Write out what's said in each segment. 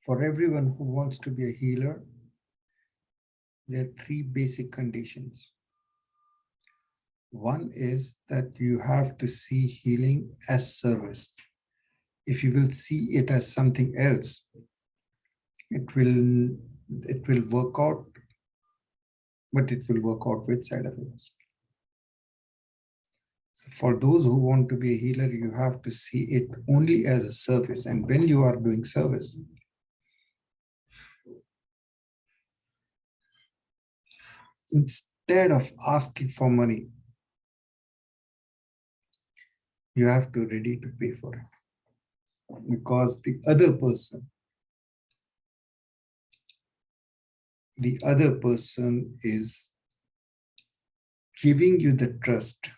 For everyone who wants to be a healer, there are three basic conditions. One is that you have to see healing as service. If you will see it as something else, it will work out, but it will work out with side effects. So for those who want to be a healer, you have to see it only as a service. And when you are doing service, instead of asking for money, you have to ready to pay for it. Because the other person is giving you the trust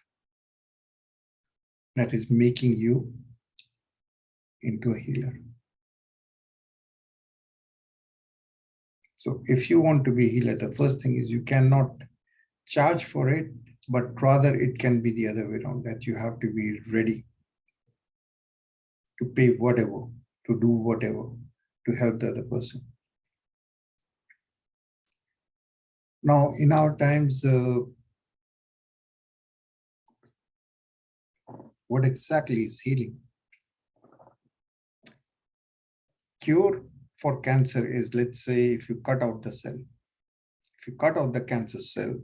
that is making you into a healer. So if you want to be a healer, the first thing is you cannot charge for it, but rather it can be the other way around, that you have to be ready to pay whatever, to do whatever, to help the other person. Now, in our times, what exactly is healing? Cure for cancer is, let's say, if you cut out the cell. If you cut out the cancer cell,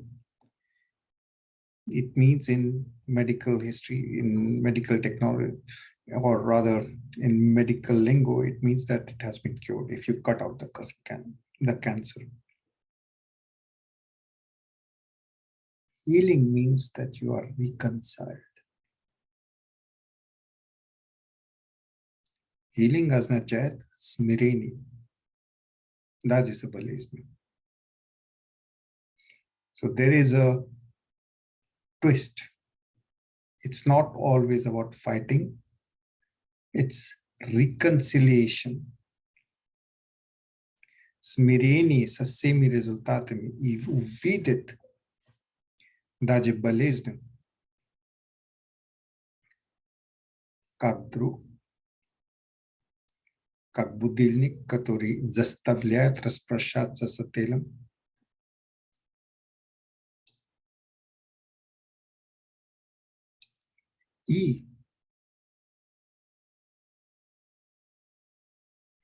it means in medical history, in medical technology, or rather in medical lingo, it means that it has been cured if you cut out the cancer. Healing means that you are reconciled. Healing означает смирение. That is a болезнь. So there is a twist. It's not always about fighting. It's reconciliation. Смирение со всеми результатами и увидит даже болезнь как друг, как будильник, который заставляет распрощаться с телом. И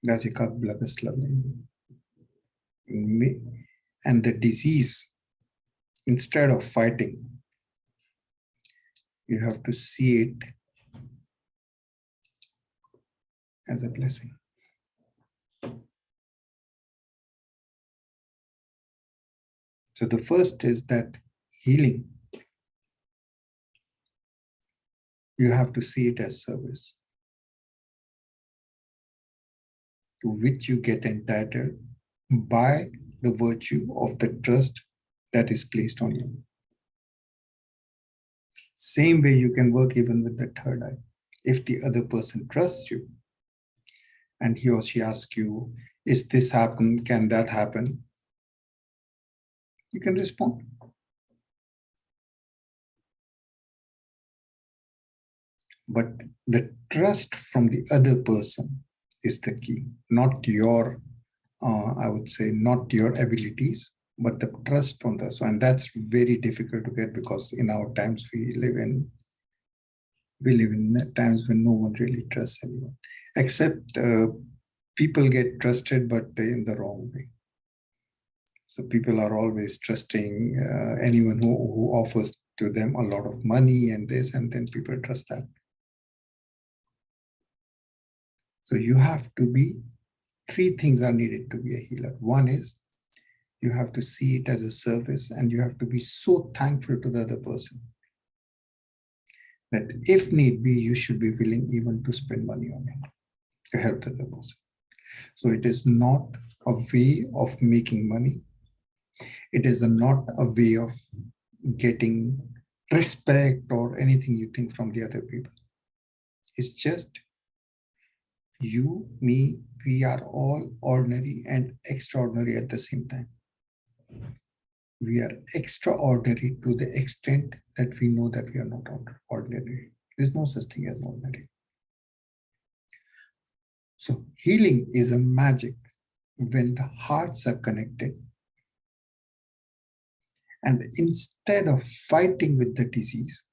даже как благословение. And the disease, instead of fighting, you have to see it as a blessing. So the first is that healing, you have to see it as service, to which you get entitled by the virtue of the trust that is placed on you. Same way you can work even with the third eye. If the other person trusts you and he or she asks you, is this happen? Can that happen? You can respond. But the trust from the other person is the key, not your, I would say, not your abilities, but the trust from the, so, and that's very difficult to get because in our times we live in times when no one really trusts anyone, except people get trusted, but in the wrong way. So people are always trusting anyone who offers to them a lot of money and this, and then people trust that. So you have to be, three things are needed to be a healer. One is you have to see it as a service, and you have to be so thankful to the other person that if need be, you should be willing even to spend money on it to help the other person. So it is not a way of making money. It is not a way of getting respect or anything you think from the other people. It's just you, me, we are all ordinary and extraordinary at the same time. We are extraordinary to the extent that we know that we are not ordinary. There's no such thing as ordinary. So healing is a magic when the hearts are connected, and instead of fighting with the disease,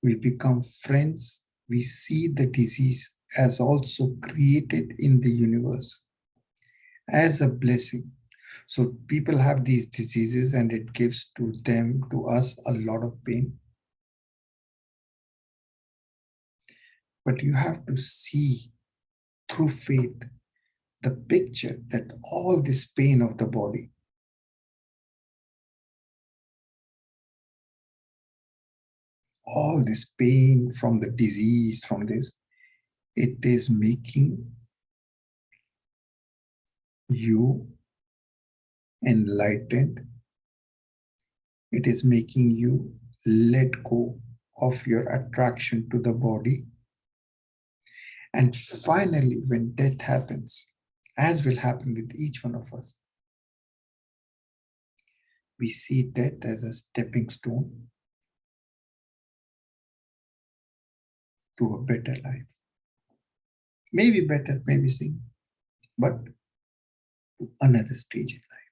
we become friends. We see the disease as also created in the universe as a blessing. So people have these diseases and it gives to them, to us, a lot of pain. But you have to see through faith the picture that all this pain of the body, all this pain from the disease, from this, it is making you enlightened. It is making you let go of your attraction to the body. And finally, when death happens, as will happen with each one of us, we see death as a stepping stone to a better life. Maybe better, maybe same, but to another stage in life.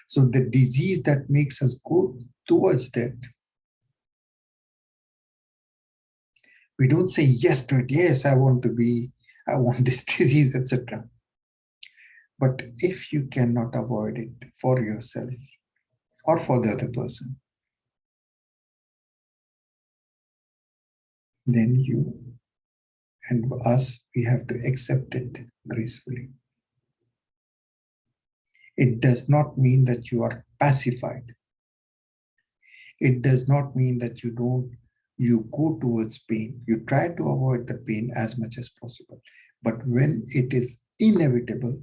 So the disease that makes us go towards death, we don't say yes to it. Yes, I want this disease, etc. But if you cannot avoid it for yourself or for the other person, then you and us, we have to accept it gracefully. It does not mean that you are pacified. It does not mean that you go towards pain. You try to avoid the pain as much as possible. But when it is inevitable,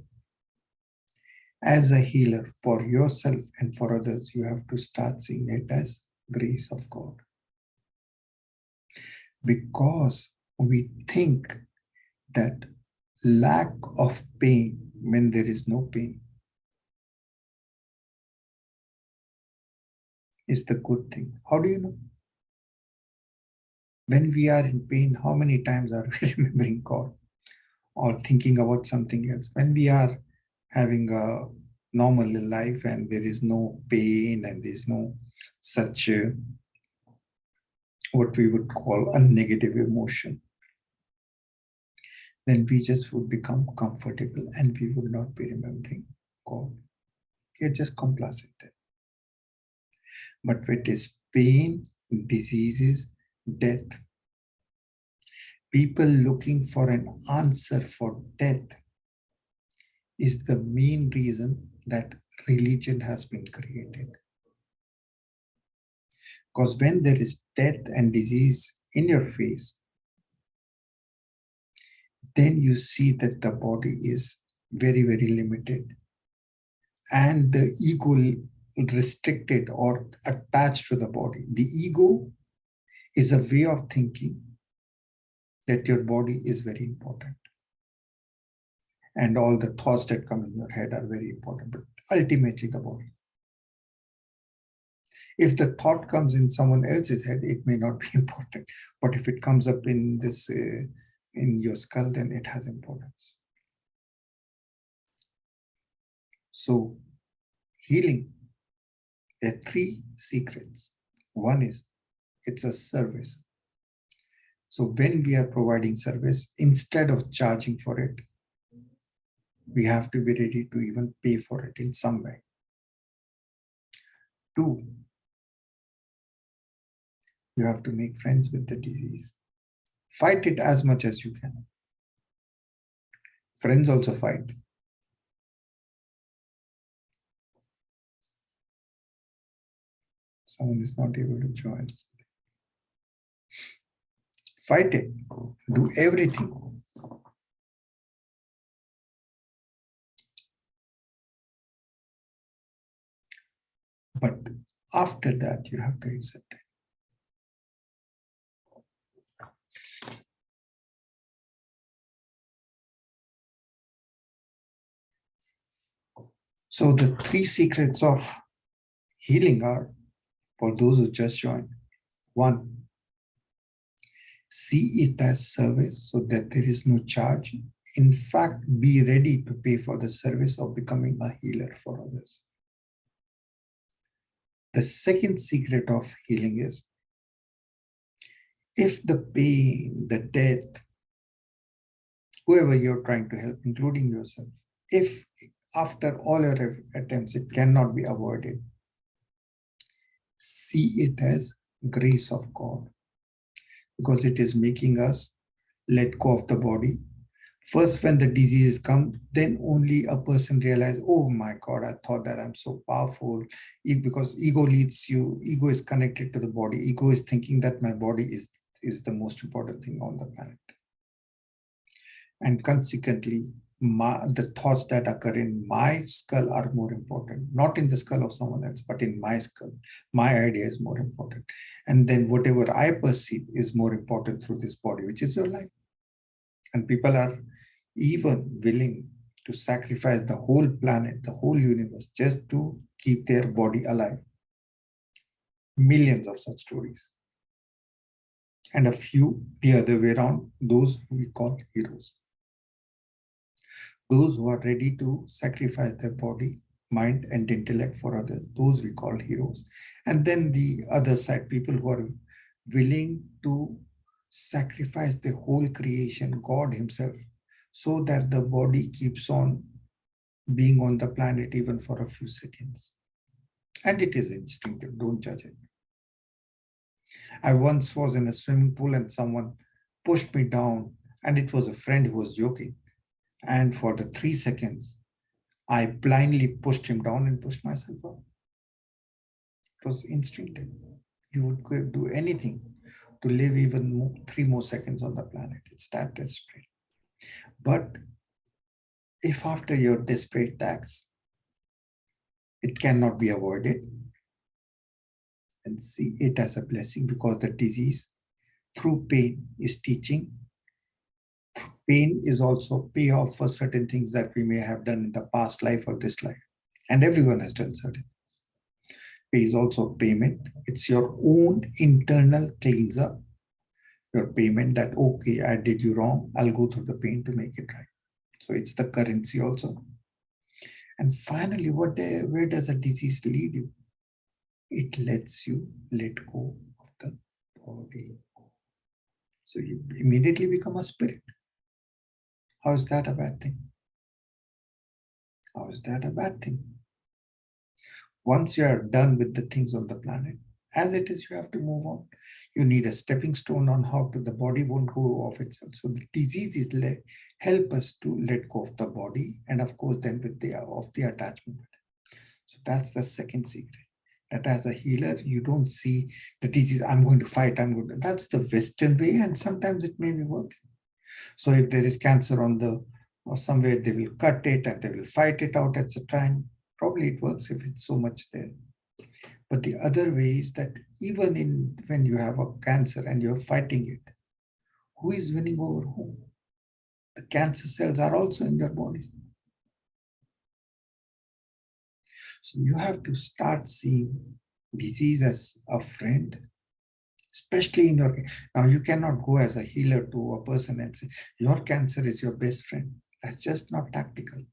as a healer for yourself and for others, you have to start seeing it as grace of God. Because we think that lack of pain, when there is no pain, is the good thing. How do you know? When we are in pain, how many times are we remembering God or thinking about something else? When we are having a normal life and there is no pain and there is no such what we would call a negative emotion, then we just would become comfortable and we would not be remembering God. We are just complacent. But when it is pain, diseases, death, people looking for an answer for death is the main reason that religion has been created. Because when there is death and disease in your face, then you see that the body is very, very limited. And the ego restricted or attached to the body. The ego is a way of thinking that your body is very important. And all the thoughts that come in your head are very important, but ultimately the body. If the thought comes in someone else's head, it may not be important. But if it comes up in this, in your skull, then it has importance. So healing, there are three secrets. One is, it's a service. So when we are providing service, instead of charging for it, we have to be ready to even pay for it in some way. Two, you have to make friends with the disease. Fight it as much as you can. Friends also fight. Someone is not able to join. Fight it. Do everything. But after that, you have to accept it. So the three secrets of healing are, for those who just joined, one, see it as service so that there is no charge in fact, be ready to pay for the service of becoming a healer for others. The second secret of healing is, if the pain, the death, whoever you're trying to help, including yourself, if after all your attempts it cannot be avoided, see it as grace of God, because it is making us let go of the body. First, when the diseases come, then only a person realizes, oh my God, I thought that I'm so powerful. Because ego leads you, ego is connected to the body. Ego is thinking that my body is the most important thing on the planet. And consequently, the thoughts that occur in my skull are more important, not in the skull of someone else, but in my skull. My idea is more important. And then whatever I perceive is more important through this body, which is your life. And people are even willing to sacrifice the whole planet, the whole universe, just to keep their body alive. Millions of such stories. And a few the other way around, those who we call heroes. Those who are ready to sacrifice their body, mind, and intellect for others, those we call heroes. And then the other side, people who are willing to sacrifice the whole creation, God himself, so that the body keeps on being on the planet even for a few seconds. And it is instinctive, don't judge it. I once was in a swimming pool and someone pushed me down, and it was a friend who was joking. And for the 3 seconds, I blindly pushed him down and pushed myself up. It was instinctive. You would do anything to live even more, 3 more seconds on the planet. It's that desperate. But if after your desperate acts, it cannot be avoided, and see it as a blessing, because the disease through pain is teaching. Pain is also payoff for certain things that we may have done in the past life or this life. And everyone has done certain things. Pay is also payment. It's your own internal cleanser. Your payment that, okay, I did you wrong. I'll go through the pain to make it right. So it's the currency also. And finally, where does a disease lead you? It lets you let go of the body. So you immediately become a spirit. How is that a bad thing? How is that a bad thing? Once you are done with the things on the planet, as it is, you have to move on. You need a stepping stone on how to, the body won't go of itself. So the disease is help us to let go of the body, and of course then with the attachment. So that's the second secret. That as a healer, you don't see the disease, I'm going to fight, that's the Western way, and sometimes it may be working. So if there is cancer or somewhere, they will cut it and they will fight it out at a time. Probably it works if it's so much there. But the other way is that even when you have a cancer and you're fighting it, who is winning over whom? The cancer cells are also in your body. So you have to start seeing disease as a friend, especially in your, now you cannot go as a healer to a person and say, your cancer is your best friend. That's just not tactical.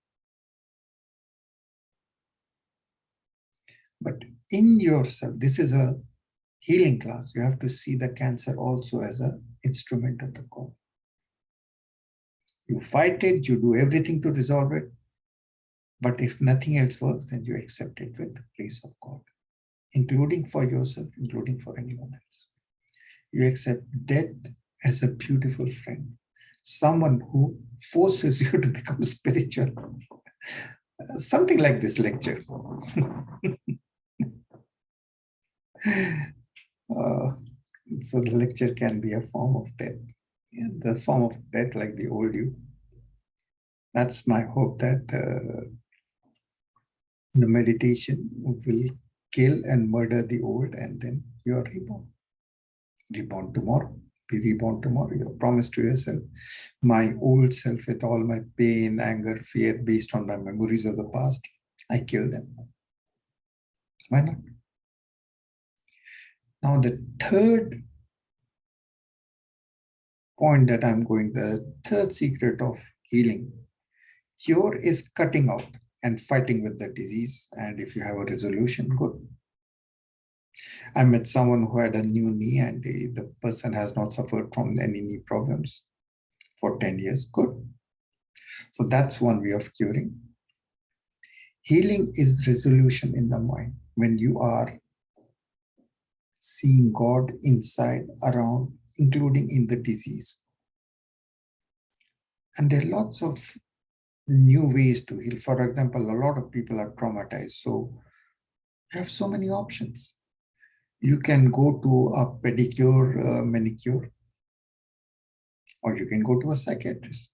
But in yourself, this is a healing class. You have to see the cancer also as an instrument of the God. You fight it, you do everything to resolve it. But if nothing else works, then you accept it with the grace of God, including for yourself, including for anyone else. You accept death as a beautiful friend, someone who forces you to become spiritual. Something like this lecture. So the lecture can be a form of death. Yeah, the form of death like the old you. That's my hope, that the meditation will kill and murder the old, and then you are reborn. Reborn tomorrow. Be reborn tomorrow. You promise to yourself, my old self with all my pain, anger, fear based on my memories of the past, I kill them. Why not? Now the third point that the third secret of healing. Cure is cutting out and fighting with the disease. And if you have a resolution, good. I met someone who had a new knee and the person has not suffered from any knee problems for 10 years. Good. So that's one way of curing. Healing is resolution in the mind when you are seeing God inside, around, including in the disease. And there are lots of new ways to heal. For example, a lot of people are traumatized. So you have so many options. You can go to a pedicure, manicure, or you can go to a psychiatrist.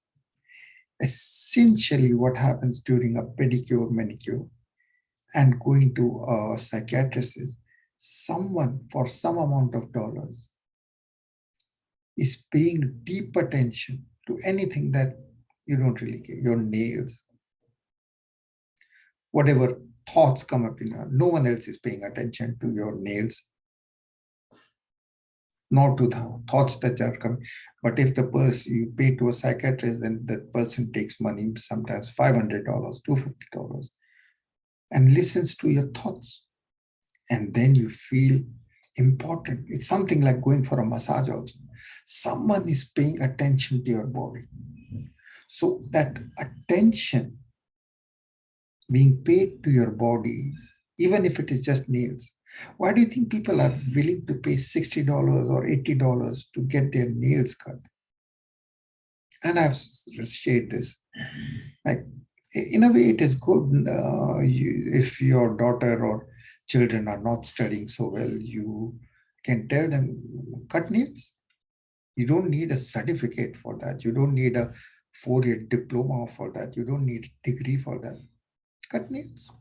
Essentially, what happens during a pedicure, manicure, and going to a psychiatrist is someone for some amount of dollars is paying deep attention to anything that you don't really care, your nails, whatever thoughts come up in your, no one else is paying attention to your nails, not to the thoughts that are coming. But if the person you pay to a psychiatrist, then that person takes money, sometimes $500, $250, and listens to your thoughts. And then you feel important. It's something like going for a massage also. Someone is paying attention to your body. So that attention being paid to your body, even if it is just nails. Why do you think people are willing to pay $60 or $80 to get their nails cut? And I've shared this. Like, in a way, it is good if your daughter or children are not studying so well, you can tell them, cut nails. You don't need a certificate for that. You don't need a 4-year diploma for that. You don't need a degree for that. Cut nails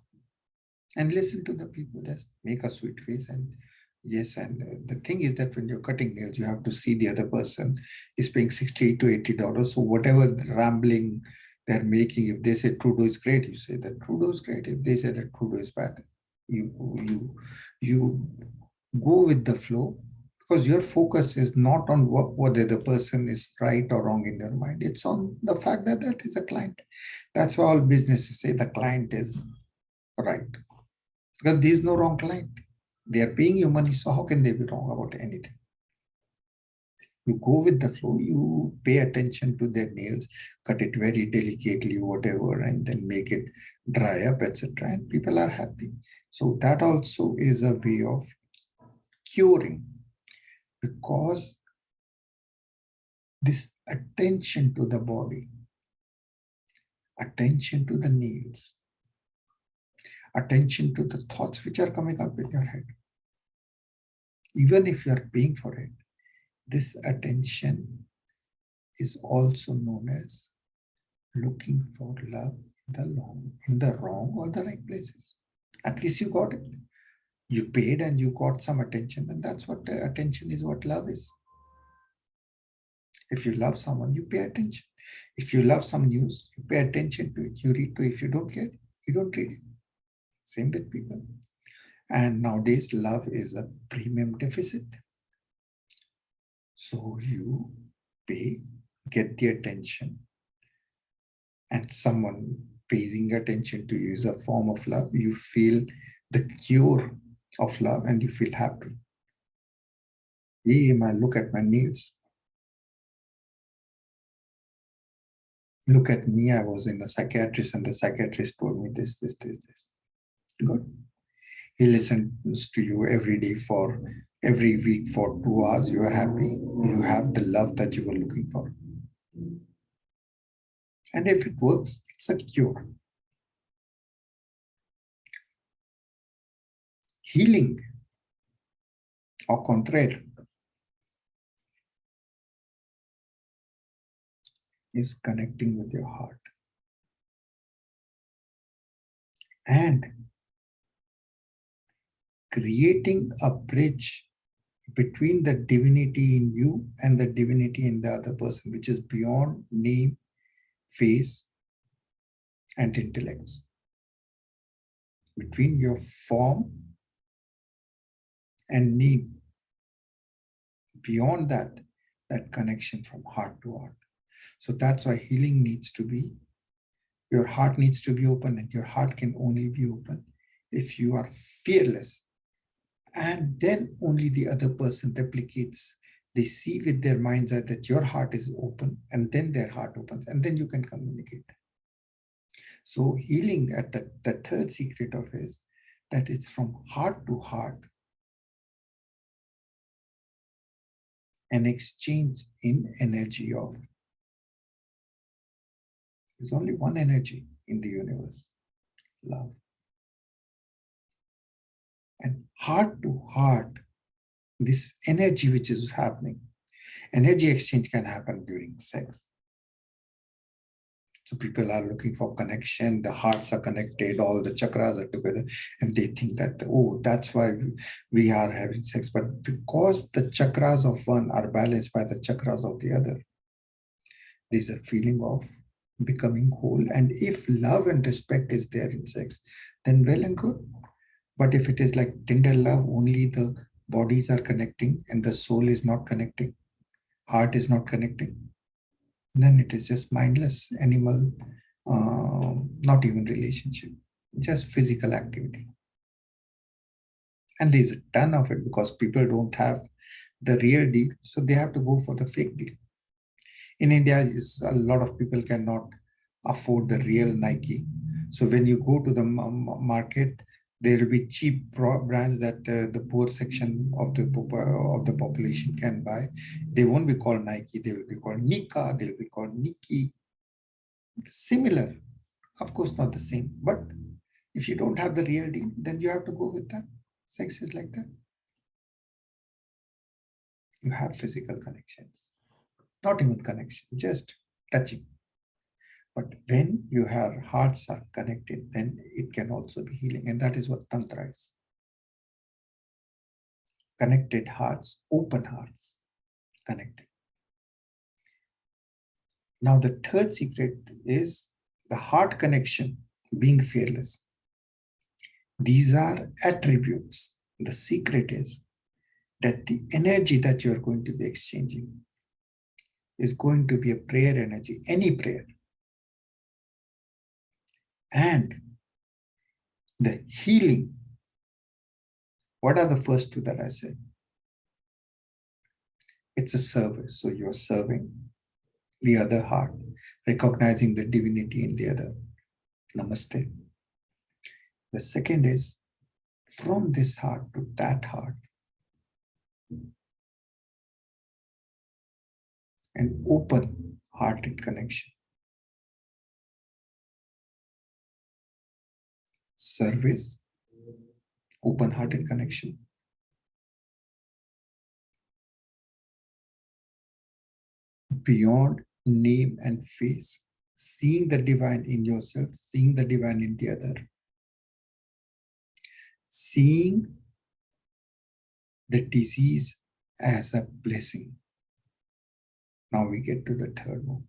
and listen to the people. Just make a sweet face. And yes, and the thing is that when you're cutting nails, you have to see the other person is paying $60 to $80. So whatever rambling they're making, if they say Trudeau is great, you say that Trudeau is great. If they say that Trudeau is bad, you go with the flow, because your focus is not on whether the person is right or wrong in their mind. It's on the fact that that is a client. That's why all businesses say the client is right, because there is no wrong client. They are paying you money, so how can they be wrong about anything? You go with the flow, you pay attention to their nails, cut it very delicately, whatever, and then make it dry up, etc. And people are happy. So that also is a way of curing, because this attention to the body, attention to the nails, attention to the thoughts which are coming up in your head, even if you are paying for it, this attention is also known as looking for love in the wrong or the right places. At least you got it. You paid and you got some attention, and that's what attention is, what love is. If you love someone, you pay attention. If you love some news, you pay attention to it. You read to it. If you don't care, you don't read it. Same with people. And nowadays, love is a premium deficit. So you pay, get the attention, and someone paying attention to you is a form of love. You feel the cure of love and you feel happy. Hey, man, look at my nails. Look at me, I was in a psychiatrist and the psychiatrist told me this. Good. He listens to you every day for every week for 2 hours. You are happy. You have the love that you were looking for. And if it works, it's a cure. Healing, au contraire, is connecting with your heart and creating a bridge between the divinity in you and the divinity in the other person, which is beyond name, face, and intellects. Between your form and name. Beyond that, that connection from heart to heart. So that's why healing needs to be, your heart needs to be open, and your heart can only be open if you are fearless. And then only the other person replicates. They see with their mind's eye that your heart is open, and then their heart opens, and then you can communicate. So healing at the third secret of is that it's from heart to heart, an exchange in energy of, there's only one energy in the universe, love. And heart to heart, this energy which is happening, energy exchange can happen during sex. So people are looking for connection, the hearts are connected, all the chakras are together, and they think that, oh, that's why we are having sex. But because the chakras of one are balanced by the chakras of the other, there's a feeling of becoming whole. And if love and respect is there in sex, then well and good. But if it is like tender love, only the bodies are connecting and the soul is not connecting, heart is not connecting, then it is just mindless animal, not even relationship, just physical activity. And there's a ton of it because people don't have the real deal, so they have to go for the fake deal. In India, a lot of people cannot afford the real Nike. So when you go to the market, there will be cheap brands that the poor section of the population can buy. They won't be called Nike. They will be called Nika. They will be called Nikki. Similar, of course, not the same. But if you don't have the real deal, then you have to go with that. Sex is like that. You have physical connections, not even connection, just touching. But when your hearts are connected, then it can also be healing. And that is what Tantra is. Connected hearts, open hearts, connected. Now, the third secret is the heart connection, being fearless. These are attributes. The secret is that the energy that you're going to be exchanging is going to be a prayer energy, any prayer. And the healing, what are the first two that I said? It's a service. So you're serving the other heart, recognizing the divinity in the other. Namaste. The second is from this heart to that heart, an open-hearted connection. Service, open-hearted connection. Beyond name and face, seeing the divine in yourself, seeing the divine in the other. Seeing the disease as a blessing. Now we get to the third one.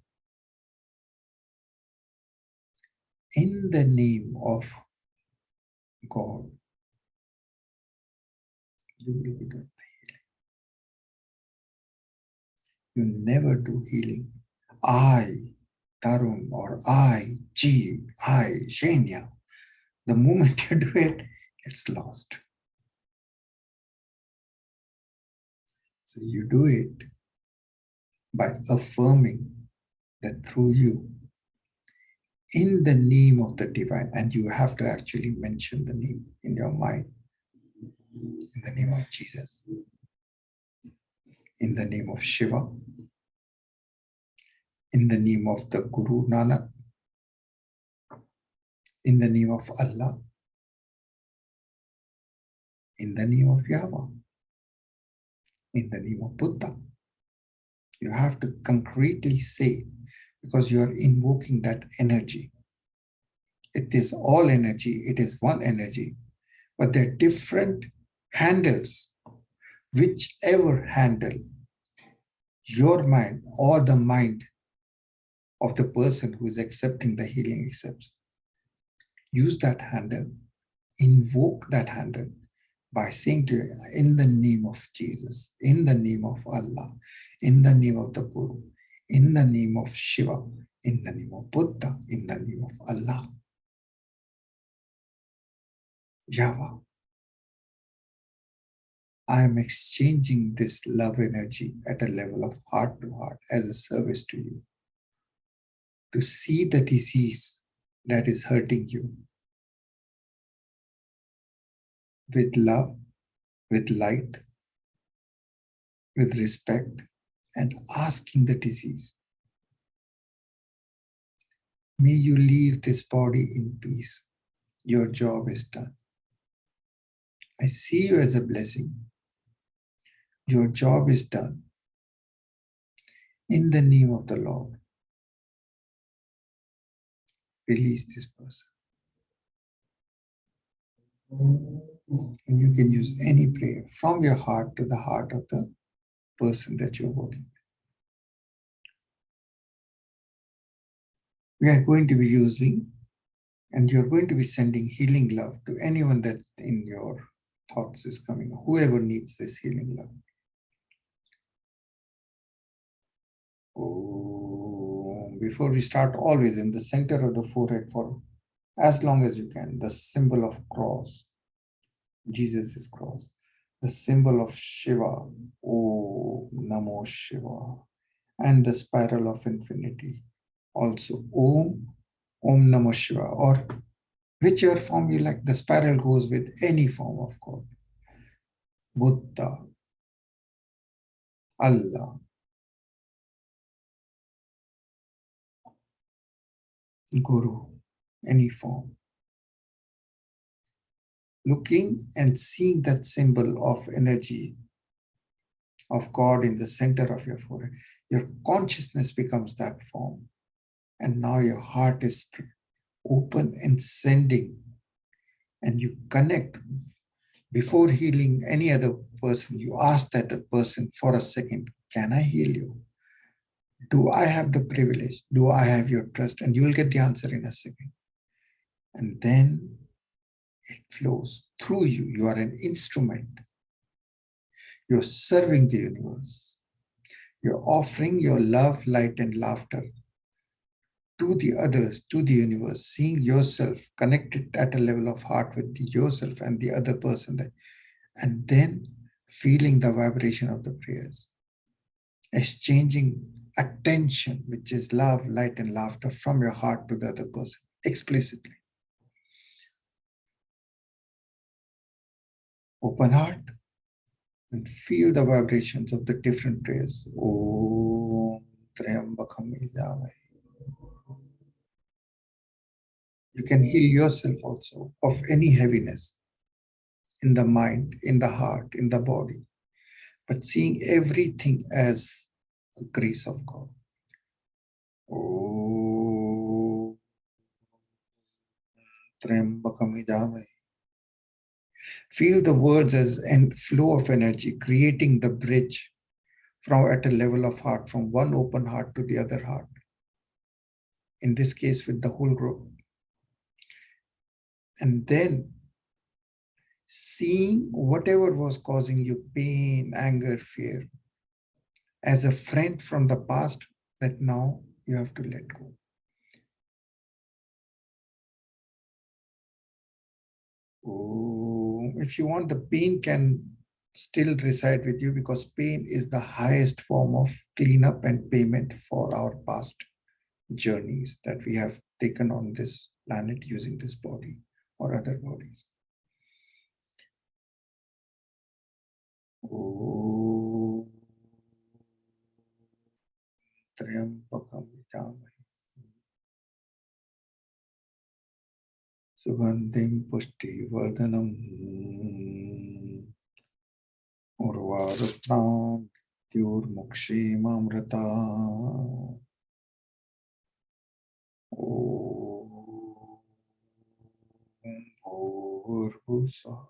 In the name of God, you will be doing the healing. You never do healing. I, Tarun, or I, G, I, Shania. The moment you do it, it's lost. So you do it by affirming that through you, in the name of the divine, and you have to actually mention the name in your mind. In the name of Jesus, in the name of Shiva, in the name of the Guru Nanak, in the name of Allah, in the name of Yahweh, in the name of Buddha. You have to concretely say, because you are invoking that energy. It is all energy, it is one energy, but there are different handles. Whichever handle your mind or the mind of the person who is accepting the healing accepts, use that handle, invoke that handle by saying to you, in the name of Jesus, in the name of Allah, in the name of the Guru, in the name of Shiva, in the name of Buddha, in the name of Allah, Yahweh. I am exchanging this love energy at a level of heart to heart as a service to you, to see the disease that is hurting you with love, with light, with respect, and asking the disease, may you leave this body in peace. Your job is done. I see you as a blessing. Your job is done. In the name of the Lord, release this person. And you can use any prayer from your heart to the heart of the person that you're working with. We are going to be using, and you're going to be sending healing love to anyone that in your thoughts is coming, whoever needs this healing love. Oh, before we start, always in the center of the forehead for as long as you can, the symbol of cross. Jesus is cross. The symbol of Shiva, Om Namo Shiva, and the spiral of infinity. Also, Om Namo Shiva, or whichever form you like. The spiral goes with any form of God. Buddha, Allah, Guru, any form. Looking and seeing that symbol of energy of God in the center of your forehead, your consciousness becomes that form. And now your heart is open and sending, and you connect. Before healing any other person, you ask that person for a second, can I heal you? Do I have the privilege? Do I have your trust? And you will get the answer in a second. And then it flows through you. You are an instrument. You're serving the universe. You're offering your love, light, and laughter to the others, to the universe, seeing yourself connected at a level of heart with yourself and the other person, and then feeling the vibration of the prayers, exchanging attention, which is love, light, and laughter from your heart to the other person explicitly. Open heart and feel the vibrations of the different prayers. Om Triambakam Yajamai. You can heal yourself also of any heaviness in the mind, in the heart, in the body, but seeing everything as a grace of God. Om Triambakam Yajamai. Feel the words as a flow of energy, creating the bridge from at a level of heart, from one open heart to the other heart. In this case, with the whole group. And then seeing whatever was causing you pain, anger, fear, as a friend from the past that now you have to let go. Oh, if you want, the pain can still reside with you, because pain is the highest form of cleanup and payment for our past journeys that we have taken on this planet using this body or other bodies. Om Triambakam Yajamai Sugandhim Pushti Vardhanam Urvarupnam Tyurmukshim Amrita. Om Bhurvusah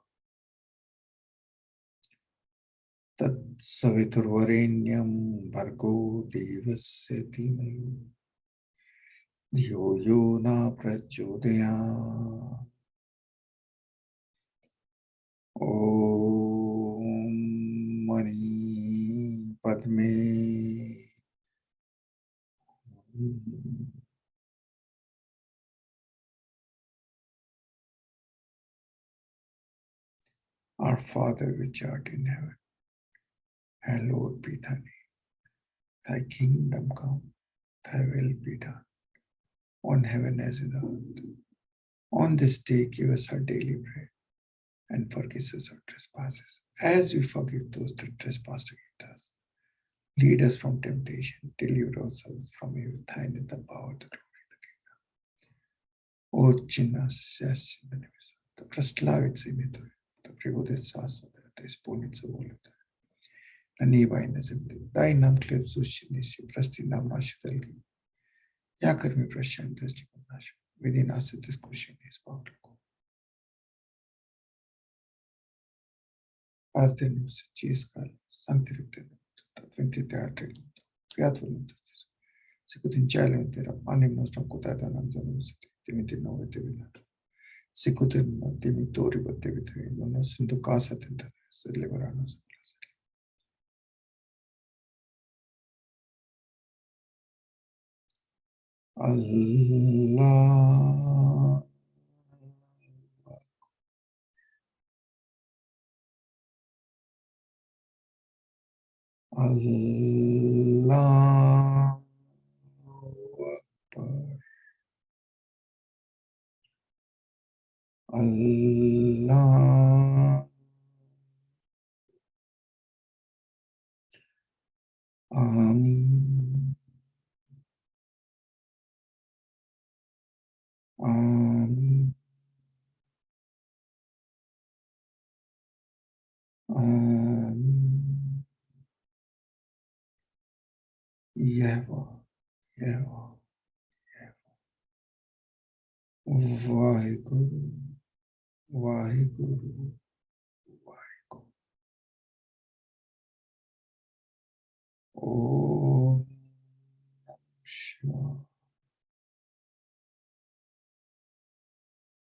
Tat Saviturvarenyam Bhargo Devasya Dhimahi Dhyo Yo Na Prachodayat. Om Mani Padme Our Father which art in heaven, hallowed be thy name. Thy kingdom come, thy will be done, on heaven as in earth. On this day give us our daily bread, and forgive us our trespasses, as we forgive those that trespass against us. Lead us from temptation, deliver us from evil. Thine is the power, the glory, the kingdom. O Chinnasya Shindanivisa, the Praslavica Imito, the Pribhudet Sasa, the Sponitsa Volata, the Neva in the Assembly, thy nam kleb Sushinishi, Prasti nam Nashitalgi, Yakarmi Prashan, the Stikunasha, within us this question is about. As the news, Chiskal, sanctified, 23rd, Piatvolunt. Sikutin challenge there, animals from Kutata and University, Timothy Novativina. Sikutin, Dimitori, but David, no Sindu Casa Tinta, said Liberanos. Allah. Allah. Allah. Amin. Amin. Amin. Yeva. Yeva. Vaheguru. Vaheguru. Vaheguru. Om Shiva.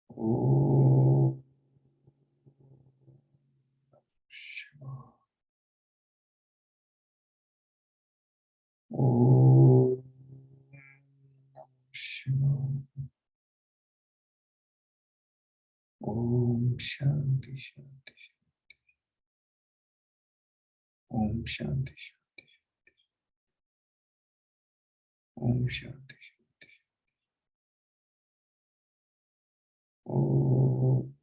Om Shiva. Om Shiva. Om Shanti Shanti. Om Shanti Shanti. Om Shanti Shanti. Om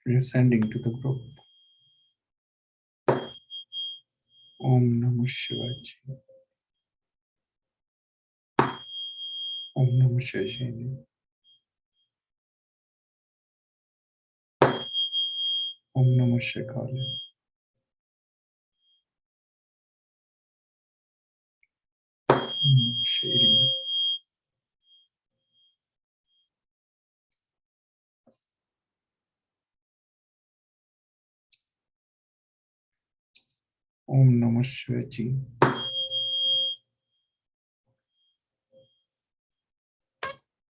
We are sending to the group. Om Namah Shivaya. Om Namah Shivaya. Om Namah Shivaya. Om Namah Shivaya. Om Namah Shivaya.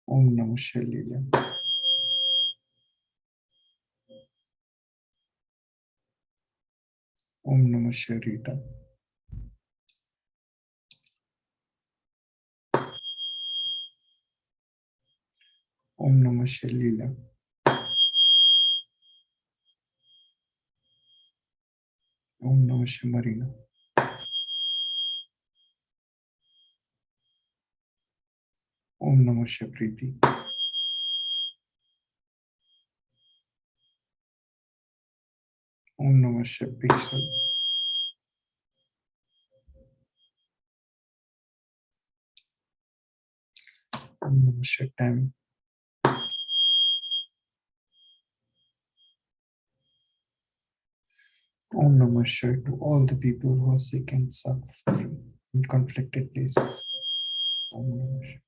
Om Namah Shivaya. Om Namah Shivaya. Om Namah Shivaya. Om Namah Shimarina. Om Namah Shipriti. Om Namah Shipixel. Om Namah Shitam. Om Namah Shivaya to all the people who are sick and suffering in conflicted places. Om Namah Shivaya.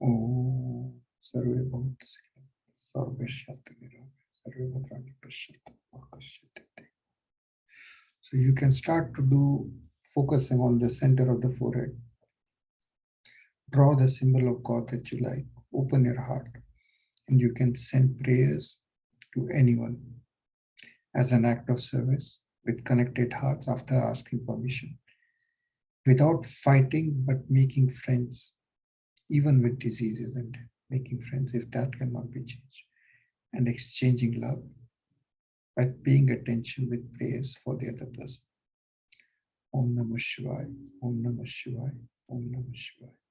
Om Sarve Bhavat Sarve Shatmira Sarve Bhadrani Pashyat Akashyate. So you can start to do focusing on the center of the forehead. Draw the symbol of God that you like. Open your heart, and you can send prayers to anyone as an act of service with connected hearts after asking permission. Without fighting, but making friends, even with diseases and death. Making friends if that cannot be changed. And exchanging love by paying attention with prayers for the other person. Om Namah Shivaya, Om Namah Shivaya, Om Namah Shivaya.